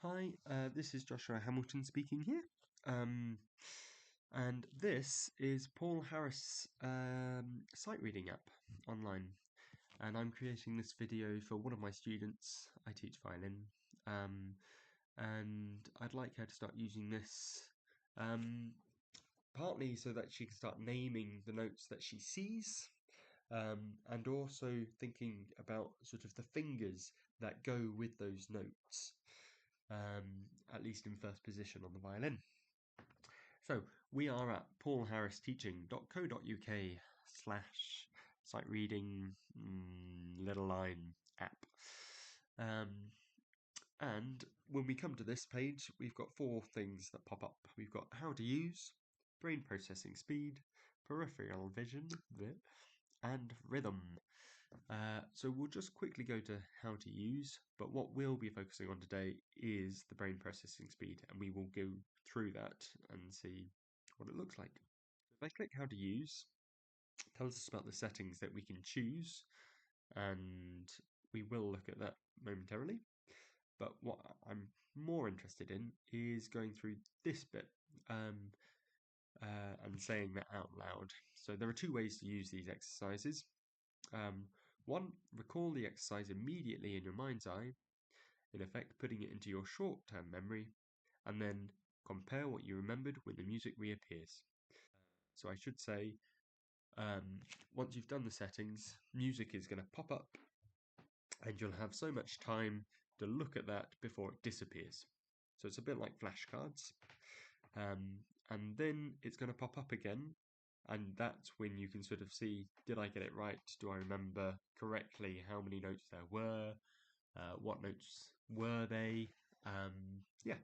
Hi, this is Joshua Hamilton speaking here. And this is Paul Harris' sight reading app online. And I'm creating this video for one of my students. I teach violin. And I'd like her to start using this partly so that she can start naming the notes that she sees. And also thinking about sort of the fingers that go with those notes. At least in first position on the violin. So we are at paulharristeaching.co.uk/sight reading little line app. And when we come to this page, we've got four things that pop up. We've got how to use, brain processing speed, peripheral vision, and rhythm. So we'll just quickly go to how to use, but what we'll be focusing on today is the brain processing speed, and we will go through that and see what it looks like. If I click how to use, it tells us about the settings that we can choose, and we will look at that momentarily. But what I'm more interested in is going through this bit and saying that out loud. So there are two ways to use these exercises. One, recall the exercise immediately in your mind's eye, in effect putting it into your short-term memory, and then compare what you remembered when the music reappears. So I should say, once you've done the settings, music is going to pop up, and you'll have so much time to look at that before it disappears. So it's a bit like flashcards. And then it's going to pop up again, and that's when you can sort of see, did I get it right? Do I remember correctly how many notes there were? What notes were they? Yeah.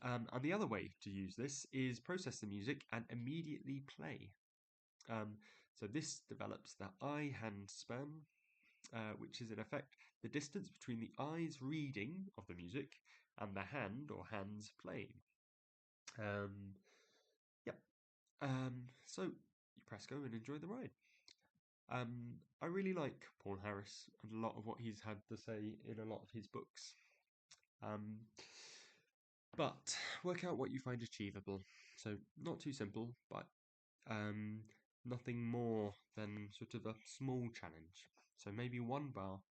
And the other way to use this is process the music and immediately play. So this develops the eye-hand span, which is in effect the distance between the eye's reading of the music and the hand or hands playing. Yep. So you press go and enjoy the ride. I really like Paul Harris and a lot of what he's had to say in a lot of his books. But work out what you find achievable. So not too simple, but nothing more than sort of a small challenge. So maybe one bar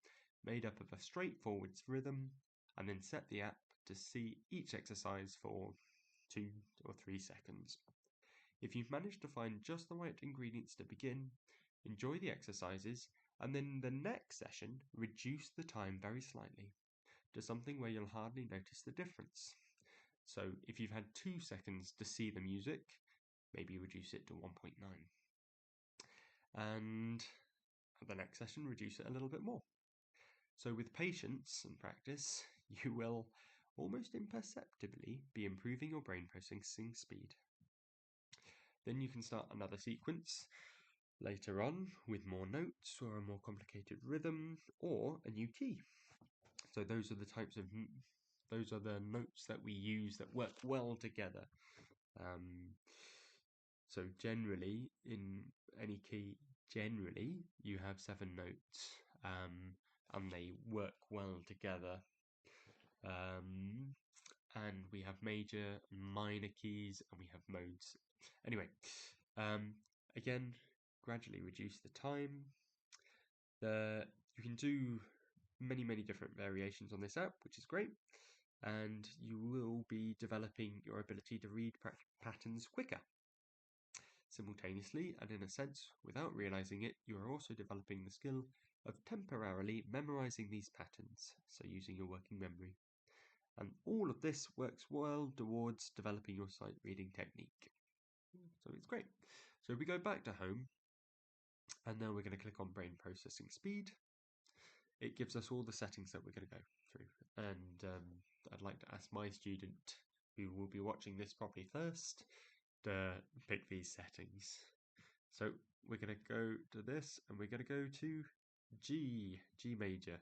made up of a straightforward rhythm, and then set the app to see each exercise for 2 or 3 seconds. If you've managed to find just the right ingredients to begin, enjoy the exercises, and then in the next session, reduce the time very slightly to something where you'll hardly notice the difference. So if you've had 2 seconds to see the music, maybe reduce it to 1.9. And at the next session, reduce it a little bit more. So with patience and practice, you will almost imperceptibly be improving your brain processing speed. Then you can start another sequence later on with more notes or a more complicated rhythm or a new key. So those are the notes that we use that work well together. So generally, in any key, you have 7 notes, and they work well together. And we have major and minor keys, and we have modes. Anyway, again, gradually reduce the time. You can do many different variations on this app, which is great, and you will be developing your ability to read patterns quicker. Simultaneously, and in a sense, without realizing it, you are also developing the skill of temporarily memorizing these patterns, so using your working memory. And all of this works well towards developing your sight reading technique. So it's great. So we go back to home, and now we're going to click on brain processing speed. It gives us all the settings that we're going to go through. And I'd like to ask my student, who will be watching this probably first, to pick these settings. So we're going to go to this, and we're going to go to G major,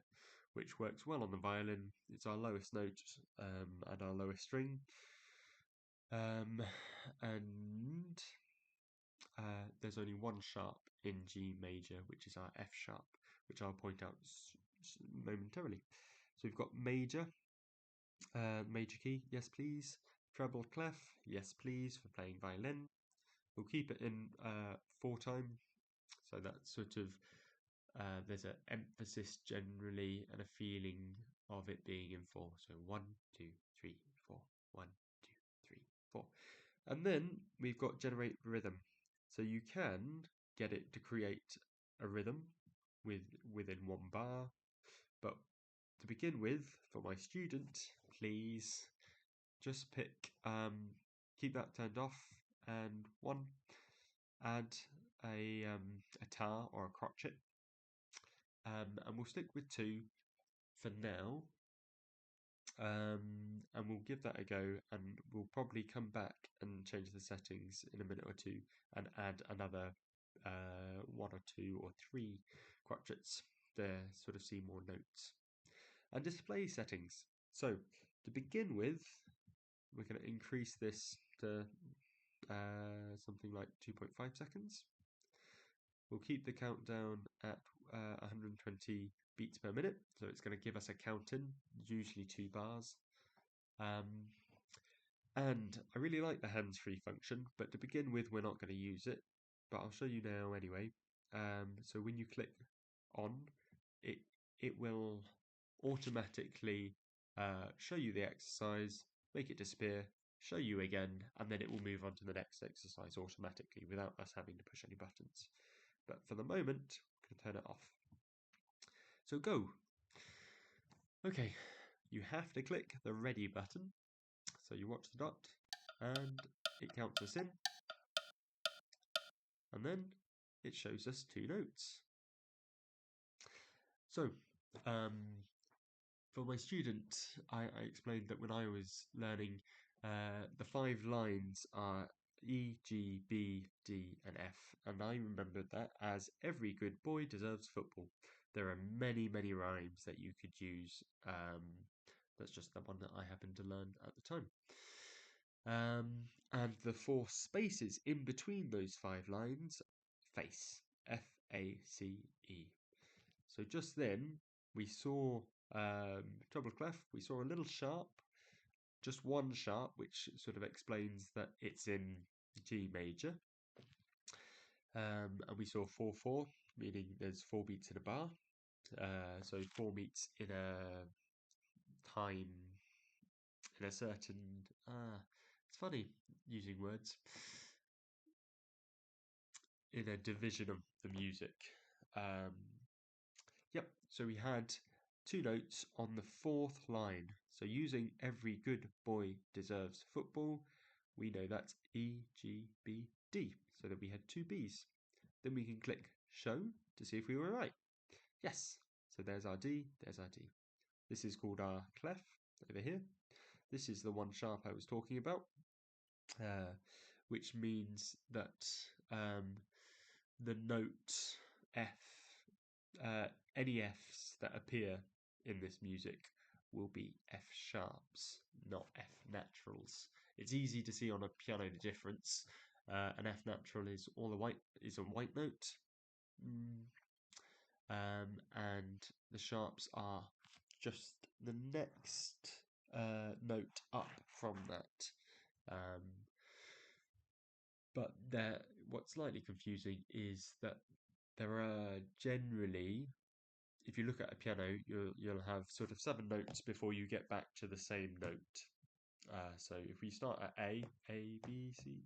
which works well on the violin. It's our lowest note and our lowest string. And there's only one sharp in G major, which is our F sharp, which I'll point out momentarily. So we've got major, Major key, yes please. Treble clef, yes please, for playing violin. We'll keep it in 4-time, so that's sort of there's an emphasis generally and a feeling of it being in 4. So 1, 2, 3, 4. 1, 2, 3, 4. And then we've got generate rhythm. So you can get it to create a rhythm within 1 bar. But to begin with, for my student, please just pick, keep that turned off, and 1, add a tar or a crotchet. And we'll stick with 2 for now, and we'll give that a go, and we'll probably come back and change the settings in a minute or 2 and add another 1 or 2 or 3 crotchets to sort of see more notes. And display settings. So to begin with, we're going to increase this to something like 2.5 seconds. We'll keep the countdown at 120 beats per minute, so it's going to give us a count in, usually 2 bars. And I really like the hands-free function, but to begin with, we're not going to use it, but I'll show you now anyway. So when you click on, it will automatically show you the exercise, make it disappear, show you again, and then it will move on to the next exercise automatically without us having to push any buttons. But for the moment, I'm going to turn it off. So go. Okay, you have to click the ready button. So you watch the dot, and it counts us in. And then it shows us 2 notes. So, for my student, I explained that when I was learning, the 5 lines are E, G, B, D, and F, and I remembered that as every good boy deserves football. There are many, many rhymes that you could use. That's just the one that I happened to learn at the time. And the 4 spaces in between those 5 lines, face, F-A-C-E. So just then, we saw treble clef, we saw a little sharp, just 1 sharp, which sort of explains that it's in G major. And we saw 4-4, meaning there's 4 beats in a bar. So 4 beats in a time, in a certain, it's funny using words, in a division of the music. Yep, so we had 2 notes on the 4th line. So using every good boy deserves football, we know that's E, G, B, D, so that we had 2 Bs. Then we can click show to see if we were right. Yes, so there's our D, there's our D. This is called our clef over here. This is the 1 sharp I was talking about, which means that the note F, any Fs that appear in this music will be F sharps, not F naturals. It's easy to see on a piano the difference. An F natural is a white note, and the sharps are just the next note up from that. But what's slightly confusing is that there are generally, if you look at a piano, you'll have sort of 7 notes before you get back to the same note. So if we start at A, B, C,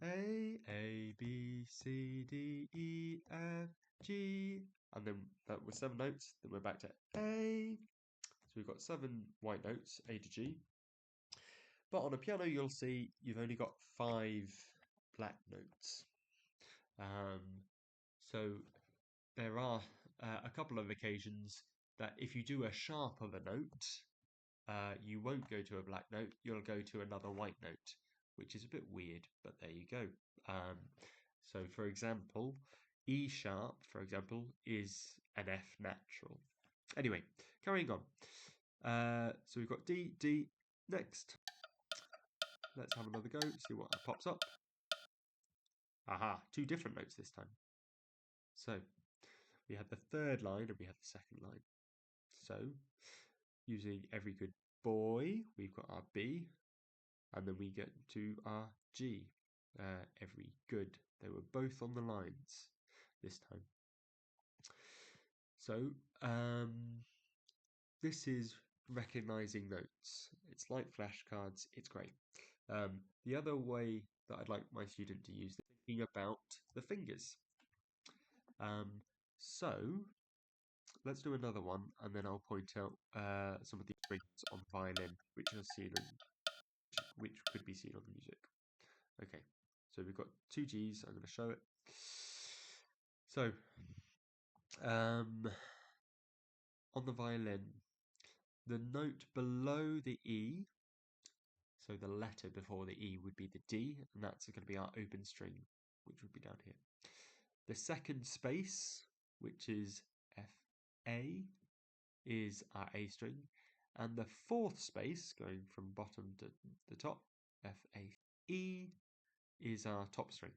A, B, C, D, E, F, G, and then that was 7 notes, then we're back to A. So we've got 7 white notes, A to G. But on a piano, you'll see you've only got 5 black notes. So there are a couple of occasions that if you do a sharp of a note, you won't go to a black note, you'll go to another white note, which is a bit weird, but there you go. So for example, E sharp, for example, is an F natural. Anyway, carrying on. So we've got D, D, next. Let's have another go, see what pops up. Aha, 2 different notes this time. So we had the 3rd line and we had the 2nd line. So using Every Good Boy, we've got our B, and then we get to our G, Every Good. They were both on the lines this time. So this is recognizing notes. It's like flashcards. It's great. The other way that I'd like my student to use this, thinking about the fingers. So let's do another one, and then I'll point out some of the strings on the violin, which could be seen on the music. Okay, so we've got two Gs. I'm going to show it. So on the violin, the note below the E, so the letter before the E would be the D, and that's going to be our open string, which would be down here. The second space, which is FA, is our A string, and the fourth space, going from bottom to the top, FAE, is our top string.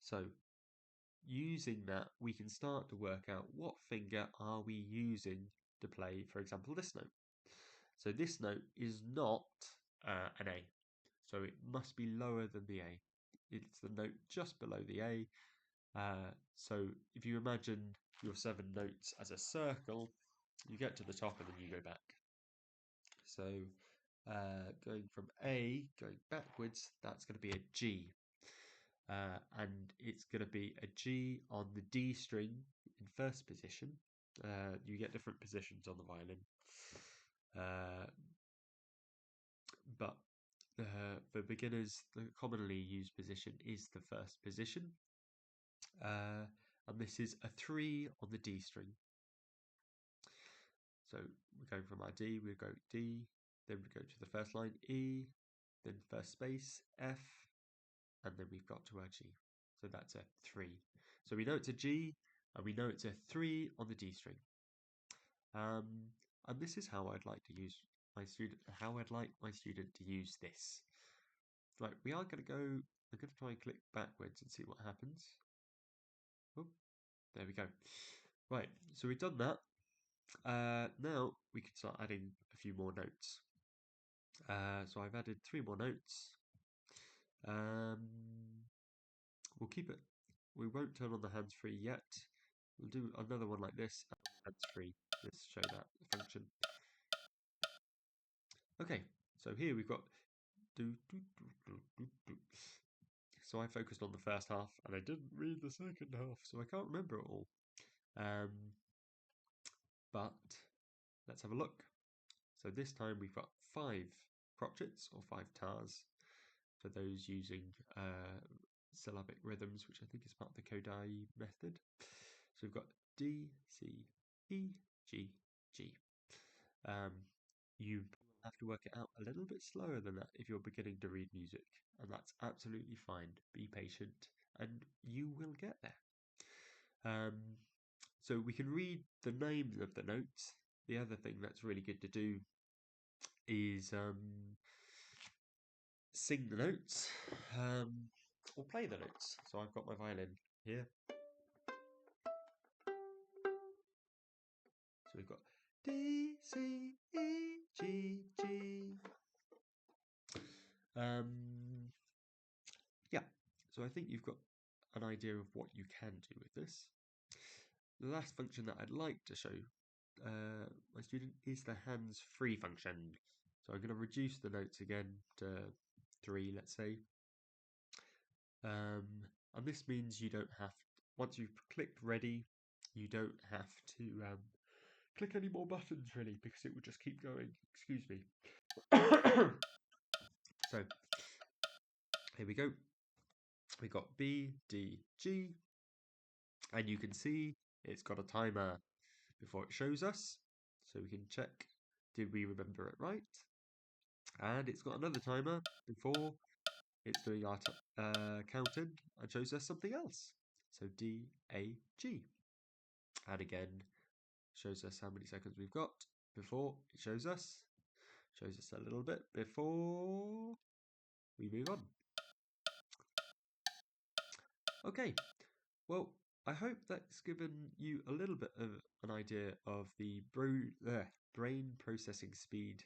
So using that, we can start to work out what finger are we using to play, for example, this note. So this note is not an A, so it must be lower than the A. It's the note just below the A. So if you imagine your 7 notes as a circle, you get to the top and then you go back. So going from A, going backwards, that's going to be a G. And it's going to be a G on the D string in first position. You get different positions on the violin. But for beginners, the commonly used position is the first position. And this is a 3 on the D string. So we're going from our D, we go D, then we go to the first line E, then first space F, and then we've got to our G. So that's a 3. So we know it's a G, and we know it's a 3 on the D string. And this is how I'd like to use my student. How I'd like my student to use this. Right, we are going to go. I'm going to try and click backwards and see what happens. Oh, there we go. Right, so we've done that. Now we can start adding a few more notes. So I've added 3 more notes. We'll keep it. We won't turn on the hands-free yet. We'll do another one like this, hands-free. Let's show that function. Okay, so here we've got So I focused on the first half and I didn't read the second half, so I can't remember it all. But let's have a look. So this time we've got 5 crotchets or 5 tars for those using syllabic rhythms, which I think is part of the Kodai method. So we've got D, C, E, G, G. You will have to work it out a little bit slower than that if you're beginning to read music, and that's absolutely fine. Be patient, and you will get there. So we can read the names of the notes. The other thing that's really good to do is sing the notes or play the notes. So I've got my violin here. So we've got D, C, E, G, G. Yeah, so I think you've got an idea of what you can do with this. The last function that I'd like to show my student is the hands-free function. So I'm going to reduce the notes again to 3, let's say. And this means you don't have, once you've clicked ready, you don't have to click any more buttons really, because it will just keep going. Excuse me. So here we go. We got B, D, G, and you can see it's got a timer before it shows us, so we can check, did we remember it right? And it's got another timer before it's doing our counting and shows us something else. So D, A, G. And again, shows us how many seconds we've got before it shows us a little bit before we move on. Okay, well, I hope that's given you a little bit of an idea of the brain brain processing speed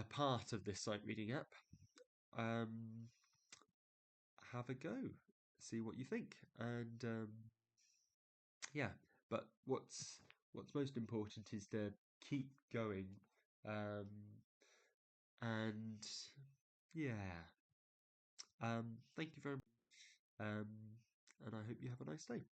part of this sight reading app. Have a go, see what you think, and yeah. But what's most important is to keep going, and yeah. Thank you very much, and I hope you have a nice day.